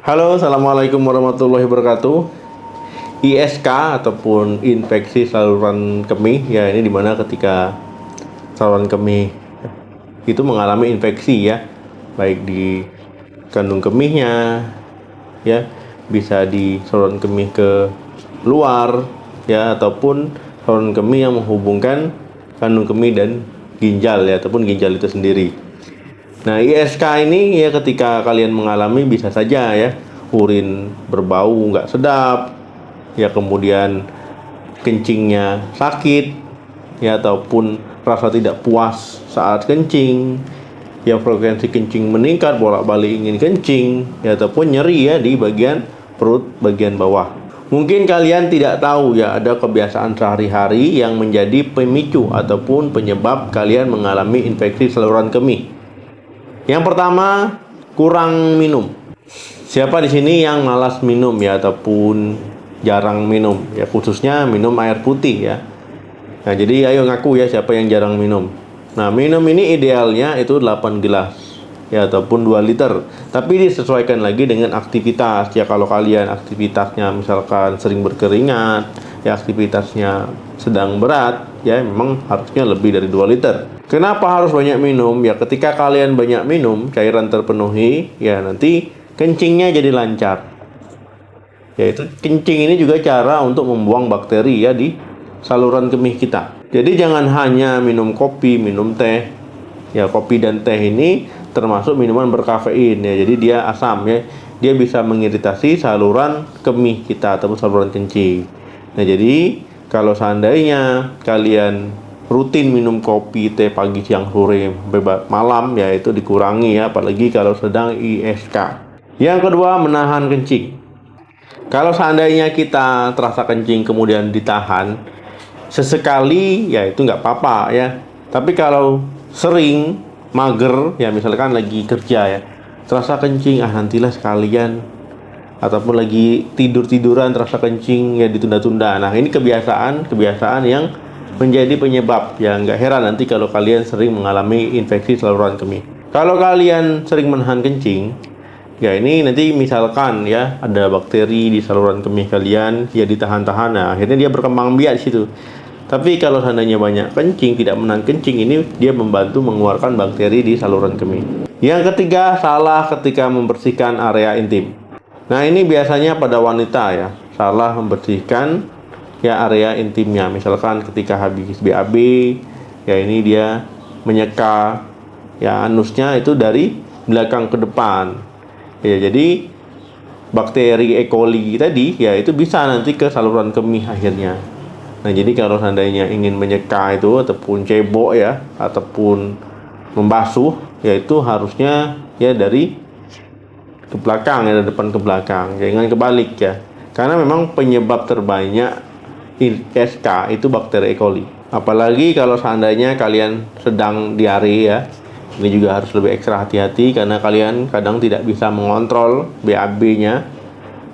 Halo, assalamualaikum warahmatullahi wabarakatuh. ISK ataupun infeksi saluran kemih, ya ini dimana ketika saluran kemih itu mengalami infeksi ya, baik di kandung kemihnya, ya bisa di saluran kemih ke luar, ya ataupun saluran kemih yang menghubungkan kandung kemih dan ginjal ya, ataupun ginjal itu sendiri. Nah, ISK ini ya ketika kalian mengalami bisa saja ya urin berbau nggak sedap, ya kemudian kencingnya sakit, ya ataupun rasa tidak puas saat kencing, ya frekuensi kencing meningkat, bolak-balik ingin kencing, ya ataupun nyeri ya di bagian perut bagian bawah. Mungkin kalian tidak tahu ya ada kebiasaan sehari-hari yang menjadi pemicu ataupun penyebab kalian mengalami infeksi saluran kemih. Yang pertama, kurang minum. Siapa di sini yang malas minum ya ataupun jarang minum ya, khususnya minum air putih ya. Nah, jadi ayo ngaku ya siapa yang jarang minum. Nah, minum ini idealnya itu 8 gelas ya ataupun 2 liter. Tapi disesuaikan lagi dengan aktivitas. Ya kalau kalian aktivitasnya misalkan sering berkeringat, ya aktivitasnya sedang berat, ya memang harusnya lebih dari 2 liter. Kenapa harus banyak minum? Ya ketika kalian banyak minum, cairan terpenuhi, ya nanti kencingnya jadi lancar. Yaitu kencing ini juga cara untuk membuang bakteri ya di saluran kemih kita. Jadi jangan hanya minum kopi, minum teh. Ya kopi dan teh ini termasuk minuman berkafein ya. Jadi dia asam ya. Dia bisa mengiritasi saluran kemih kita ataupun saluran kencing. Nah, jadi kalau seandainya kalian rutin minum kopi, teh pagi, siang, sore, malam ya itu dikurangi ya, apalagi kalau sedang ISK. Yang kedua, menahan kencing. Kalau seandainya kita terasa kencing kemudian ditahan sesekali ya itu nggak apa-apa ya. Tapi kalau sering, mager ya, misalkan lagi kerja ya, terasa kencing, nantilah sekalian, ataupun lagi tiduran terasa kencing ya ditunda-tunda. Nah, ini kebiasaan yang menjadi penyebab ya, nggak heran nanti kalau kalian sering mengalami infeksi saluran kemih. Kalau kalian sering menahan kencing, ya ini nanti misalkan ya ada bakteri di saluran kemih kalian ya ditahan-tahan, nah akhirnya dia berkembang biak di situ. Tapi kalau seandainya banyak kencing, tidak menahan kencing, ini dia membantu mengeluarkan bakteri di saluran kemih. Yang ketiga, salah ketika membersihkan area intim. Nah, ini biasanya pada wanita ya, salah membersihkan ya area intimnya. Misalkan ketika habis BAB, ya ini dia menyeka ya anusnya itu dari belakang ke depan. Ya, jadi bakteri E. coli tadi ya itu bisa nanti ke saluran kemih akhirnya. Nah, jadi kalau seandainya ingin menyeka itu ataupun cebok ya ataupun membasuh, ya itu harusnya ya dari ke belakang ya, dari depan ke belakang, jangan kebalik ya. Karena memang penyebab terbanyak ISK itu bakteri E. coli. Apalagi kalau seandainya kalian sedang diare ya. Ini juga harus lebih ekstra hati-hati karena kalian kadang tidak bisa mengontrol BAB-nya.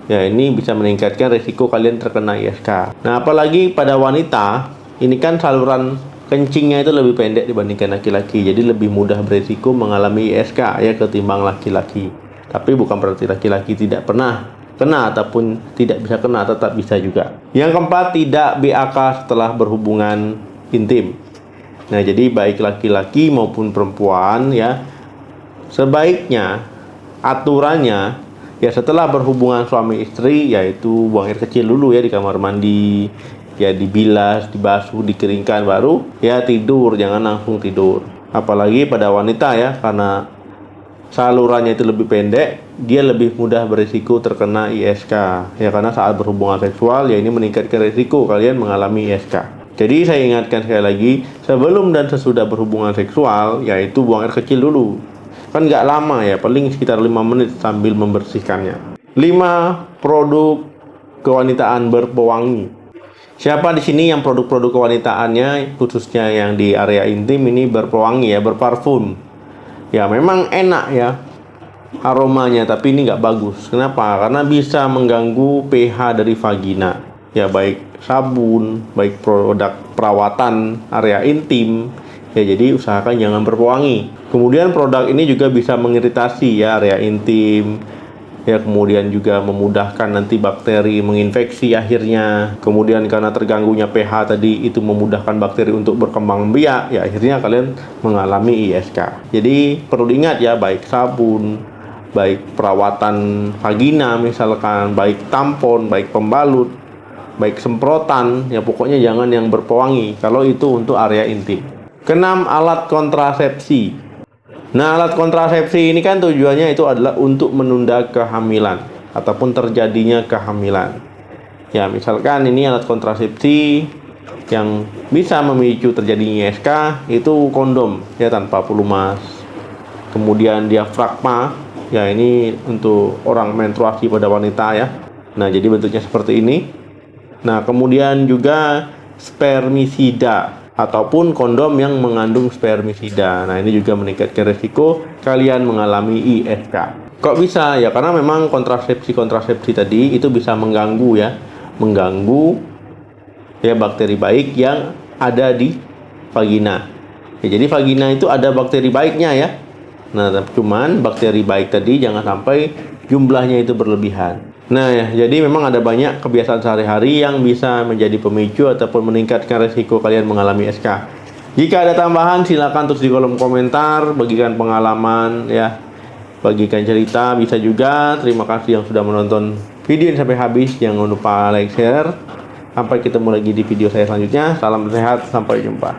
Ya, ini bisa meningkatkan risiko kalian terkena ISK. Nah, apalagi pada wanita, ini kan saluran kencingnya itu lebih pendek dibandingkan laki-laki. Jadi lebih mudah berisiko mengalami ISK ya ketimbang laki-laki. Tapi bukan berarti laki-laki tidak pernah kena ataupun tidak bisa kena, tetap bisa juga. Yang keempat, tidak BAK setelah berhubungan intim. Nah, jadi baik laki-laki maupun perempuan ya, sebaiknya aturannya ya setelah berhubungan suami istri yaitu buang air kecil dulu ya di kamar mandi, ya dibilas, dibasuh, dikeringkan baru ya tidur, jangan langsung tidur. Apalagi pada wanita ya, karena salurannya itu lebih pendek, dia lebih mudah berisiko terkena ISK ya, karena saat berhubungan seksual ya ini meningkatkan risiko kalian mengalami ISK. Jadi saya ingatkan sekali lagi, sebelum dan sesudah berhubungan seksual yaitu buang air kecil dulu. Kan nggak lama ya, paling sekitar 5 menit sambil membersihkannya. 5 produk kewanitaan berpewangi. Siapa di sini yang produk-produk kewanitaannya khususnya yang di area intim ini berpewangi ya, berparfum. Ya memang enak ya aromanya, tapi ini nggak bagus. Kenapa? Karena bisa mengganggu pH dari vagina. Ya baik sabun, baik produk perawatan area intim. Ya jadi usahakan jangan berpewangi. Kemudian produk ini juga bisa mengiritasi ya area intim, ya, kemudian juga memudahkan nanti bakteri menginfeksi akhirnya, kemudian karena terganggunya pH tadi itu memudahkan bakteri untuk berkembang biak, ya akhirnya kalian mengalami ISK. Jadi perlu diingat ya, baik sabun, baik perawatan vagina misalkan, baik tampon, baik pembalut, baik semprotan, ya pokoknya jangan yang berpewangi kalau itu untuk area intim. Keenam, alat kontrasepsi. Nah, alat kontrasepsi ini kan tujuannya itu adalah untuk menunda kehamilan ataupun terjadinya kehamilan. Ya, misalkan ini alat kontrasepsi yang bisa memicu terjadinya ISK itu kondom ya tanpa pelumas. Kemudian diafragma, ya ini untuk orang menstruasi pada wanita ya. Nah, jadi bentuknya seperti ini. Nah, kemudian juga spermisida ataupun kondom yang mengandung spermisida. Nah, ini juga meningkatkan risiko kalian mengalami ISK. Kok bisa? Ya karena memang kontrasepsi tadi itu bisa mengganggu ya bakteri baik yang ada di vagina. Ya, jadi vagina itu ada bakteri baiknya ya. Nah, cuman bakteri baik tadi jangan sampai jumlahnya itu berlebihan. Nah ya, jadi memang ada banyak kebiasaan sehari-hari yang bisa menjadi pemicu ataupun meningkatkan risiko kalian mengalami ISK. Jika ada tambahan silakan tulis di kolom komentar, bagikan pengalaman ya, bagikan cerita bisa juga. Terima kasih yang sudah menonton video ini sampai habis. Jangan lupa like, share. Sampai ketemu lagi di video saya selanjutnya. Salam sehat, sampai jumpa.